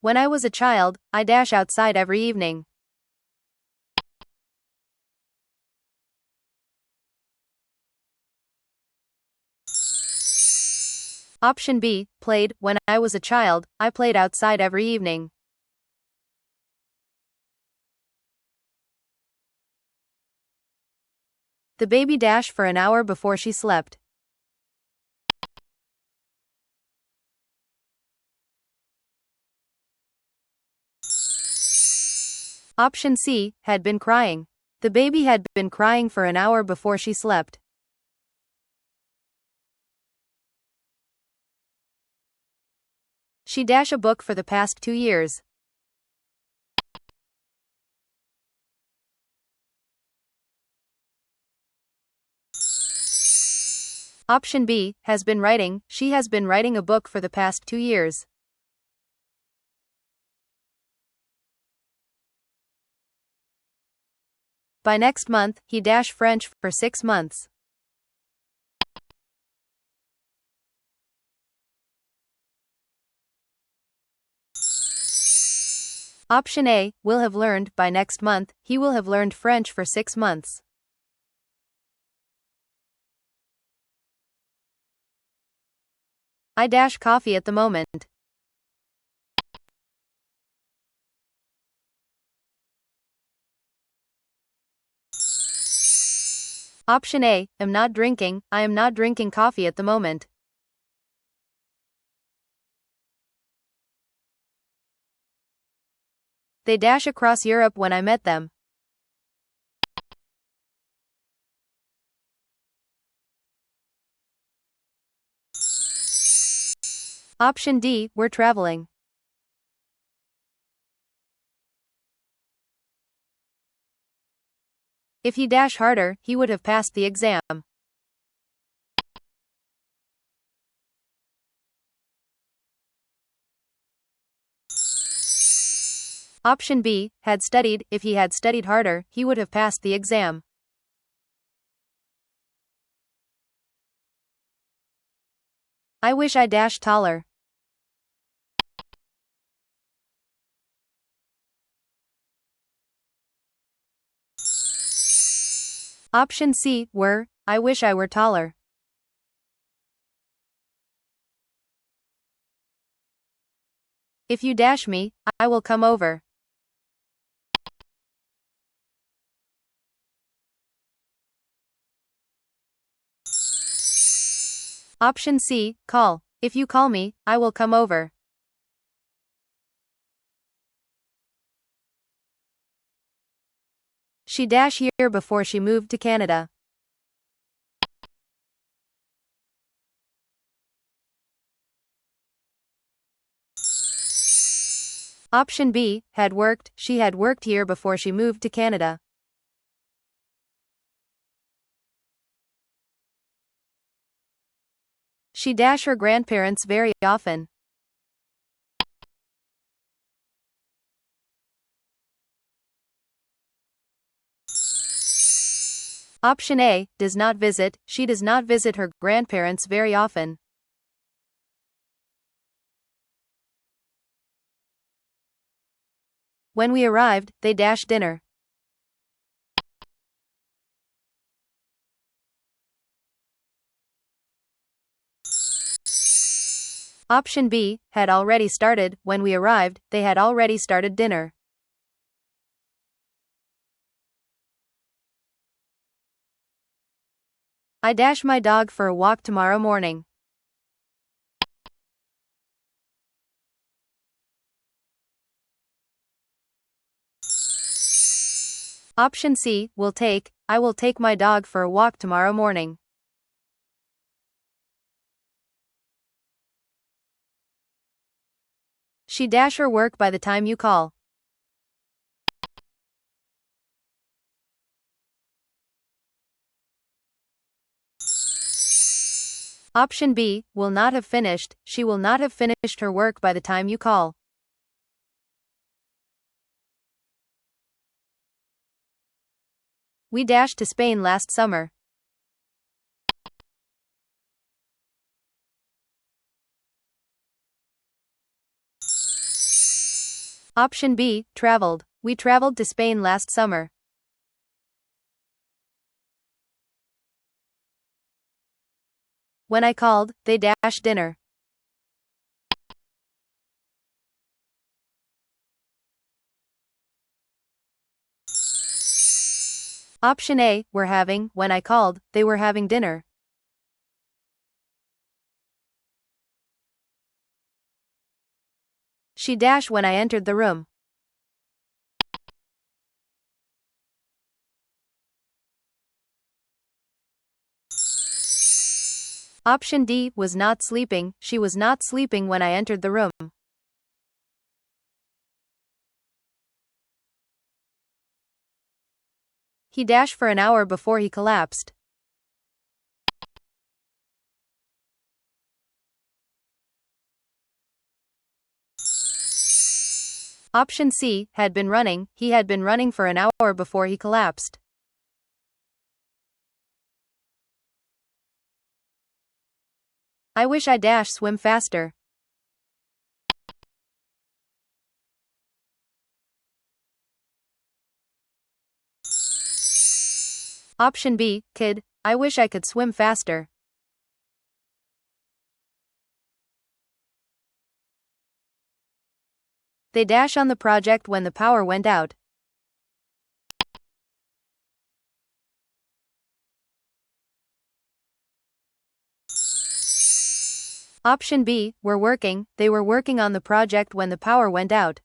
When I was a child, I dash outside every evening. Option B, played. When I was a child, I played outside every evening. The baby dashed for an hour before she slept. Option C, had been crying. The baby had been crying for an hour before she slept. She dashed a book for the past 2 years. Option B, has been writing. She has been writing a book for the past 2 years. By next month, he dash French for 6 months. Option A, will have learned. By next month, he will have learned French for 6 months. I dash coffee at the moment. Option A, am not drinking. I am not drinking coffee at the moment. They dash across Europe when I met them. Option D, we're traveling. If he dash harder, he would have passed the exam. Option B, had studied. If he had studied harder, he would have passed the exam. I wish I dashed taller. Option C, were. I wish I were taller. If you dash me, I will come over. Option C, call. If you call me, I will come over. She dash here before she moved to Canada. Option B, had worked. She had worked here before she moved to Canada. She dash her grandparents very often. Option A, does not visit. She does not visit her grandparents very often. When we arrived, they dashed dinner. Option B, had already started. When we arrived, they had already started dinner. I dash my dog for a walk tomorrow morning. Option C, will take. I will take my dog for a walk tomorrow morning. She dash her work by the time you call. Option B, will not have finished. She will not have finished her work by the time you call. We dashed to Spain last summer. Option B, traveled. We traveled to Spain last summer. When I called, they dashed dinner. Option A, were having. When I called, they were having dinner. She dashed when I entered the room. Option D, was not sleeping. She was not sleeping when I entered the room. He dashed for an hour before he collapsed. Option C, had been running. He had been running for an hour before he collapsed. I wish I dash swim faster. Option B, kid. I wish I could swim faster. They dash on the project when the power went out. Option B, were working. They were working on the project when the power went out.